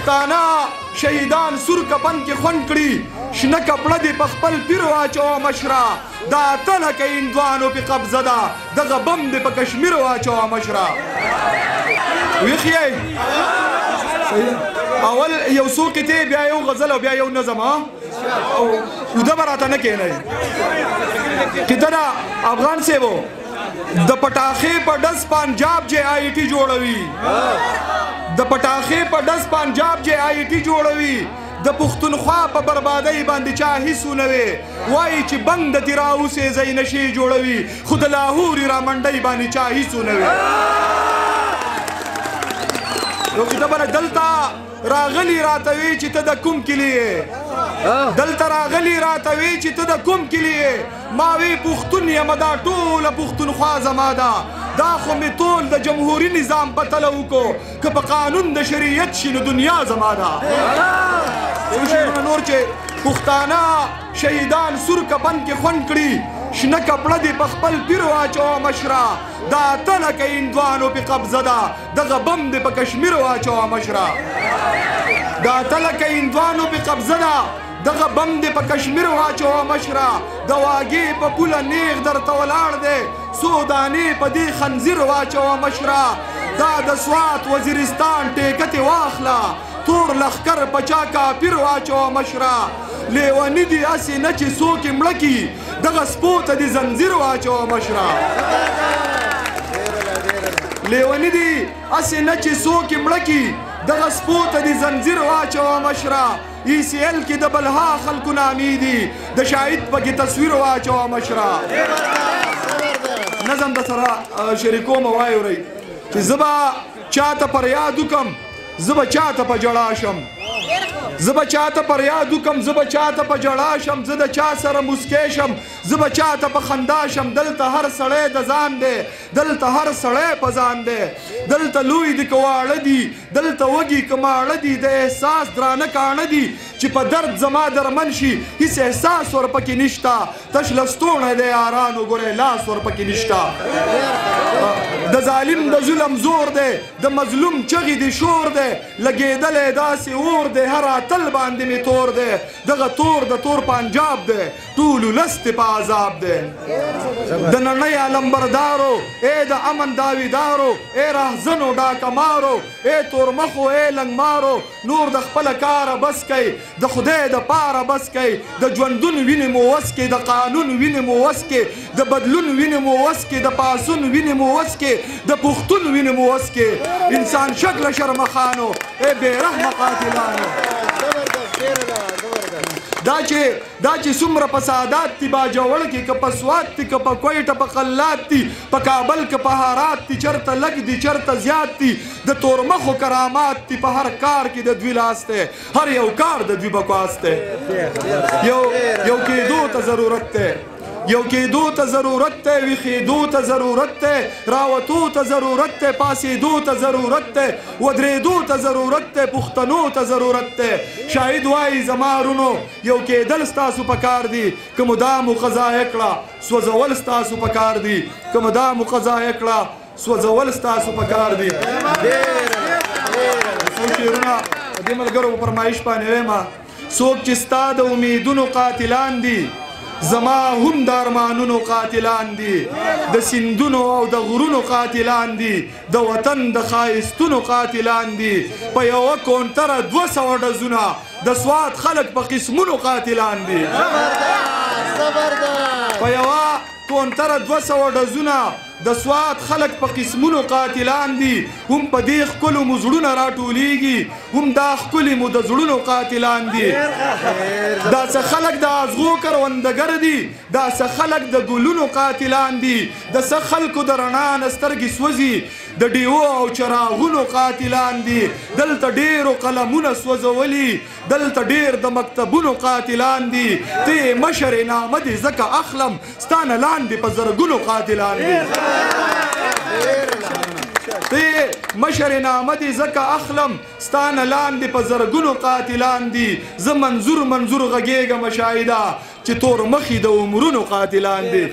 پښتانه شهیدان سور کپن کې خوند کړي شنه کپړه دې په خپل پیر واچوه مشره دا اته لکه هندوانو پې قبضه ده دغه بم دې په کشمیر واچوه مشره ویښ یې اول یو څو قطعې بیا یو غزل او بیا یو نظم اوده به راته نه کښېنئ قطعه ده افغان صاحبو د پټاخې په ډز پنجاب جې آی ټي جوړوي د پټاخې په ډز پنجاب جې آی ټي جوړوي د پښتونخوا په بربادۍ باندې چا هیڅ ونه وی وایي چې بنګ د تیرا اوسې ځای نشي جوړوي خو د لاهوري رامنډۍ باندې چا هیڅ ونه وی یو کتابه دلته راغلی راته وی چې ته د کوم کلي یې دلته راغلی راته وی چې ته د کوم کلي یې ما وی پښتون یم دا ټوله پښتونخوا زما ده دا خو مې ټول د جمهوري نظام په تله وکړو که په قانون د شریعت شي نو دنیا زما ده نور چې پښتانه شهیدان سور کپن کې خوند کړي شنه کپړه دې په خپل پیر واچوه مشره دا اته لکه هندوانو پې قبضه ده دغه بم دې په کشمیر واچوه مشره دا اته لکه هندوانو پې قبضه ده دغه بم دې په کشمیر واچوه مشره د واګې په پوله نیغ درته ولاړ دی څو دانې په دې خنزیر واچوه مشره دا د سوات وزیرستان ټیکه تې واخله تور لښکر په چا کافر واچوه مشره لیوني دي هسې نه چې څوک یې مړه کي دغه سپو ته دې زنځیر واچوه مشره لیوني دي هسې نه چې څوک یې مړه کي دغه سپو ته دې زنځیر واچوه مشره ای سی ایل کې د بلها خلکو نامې دي د شاهد پکې تصویر واچوه مشره نظم د سره شریکوم واورئ چې زه به چاته پر یاد وکم زه به چاته په ژړا شم زه به چاته پر یاد وکم زه به چاته په ژړا شم زه د چا سره موسکی شم زه به چاته په خندا شم دلته هر سړی د ځان دی دلته هر سړی په ځان دی دلته لوی دي که واړه دي دلته وږي که ماړه دي د احساس درانه کاڼه دي چې په درد زما درمن شي هیڅ احساس ورپکې نشته تش لستوڼی دی یارانو ګورئ لاس ورپکې نشته د ظالم د ظلم زور دی د مظلوم چغې دی شور دی لګېدلی داسې اور دی هر اتل باندې مې تور دی دغه تور د تور پنجاب دی ټول ولس دې په عذاب دی د نړۍ علمبردارو ای د امن داویدارو ای رهزنو ډاکمارو ای تورمخو ای لنګمارو نور د خپله کاره بس کوئ د خدای د پاره بس کوئ د ژوندون وینې مو وس کې د قانون وینې مو وس کې د بدلون وینې مو وس کې د پاڅون وینې مو وس کې د پښتون وینې مو وس کې انسان شکله شرمخانو ای بېرحمه قاتلانو دا چې څومره فسادات دي باجوړ کې که په سوات دي که په کویټه په قلات دي په کابل که په هرات دي چرته لږ دي چرته زیات دي د تورمخو کرامات دي په هر کار کې د دوی لاس دی هر یو کار د دوی بکواس دی یو کېدو ته ضرورت دی یو کېدو ته ضرورت دی ویښېدو ته ضرورت دی راوتو ته ضرورت دی پاسېدو ته ضرورت دی ودرېدو ته ضرورت دی پښتنو ته ضرورت دی شاهد وایي زما رونو یو کېدل ستاسو په کار دي که مو دا مو قضایه کړه سوځول ستاسو په کار دي که مو دا مو قضایه کړه سوځول ستاسو په کار دي څو شعرونه د دې ملګرو په فرمایش باندې ویمه څوک چې ستا د امیدونو قاتلان دي زما هم د ارمانونو قاتلان دي د سیندونو او د غرونو قاتلان دي د وطن د ښایستونو قاتلان دي په یوه کونتره 200 ډزونه د سوات خلک په قسمونو قاتلان دي په یوه کونتره 200 ډزونه د سوات خلک په قسمونو قاتلان دي هم په دې ښکلو مو زړونه راټولیږي هم دا ښکلي مو د زړونو قاتلان دي داسې خلک د ازغو کروندګر دي داسې خلک د ګلونو قاتلان دي د څه خلکو د رڼا نه سترګې سوځي د ډیوو او چراغونو قاتلان دي دلته ډیرو قلمونه سوځولي دلته ډیر د مکتبونو قاتلان دي ته مشر نامه دې ځکه اخلم ستا نه لاندې په زرګونو قاتلان دي ته مشر نامه دې ځکه اخلم ستا نه لاندې په زرګونو قاتلان دي زه منظور غږېږم شاهده چې تور مخې د عمرونو قاتلان دي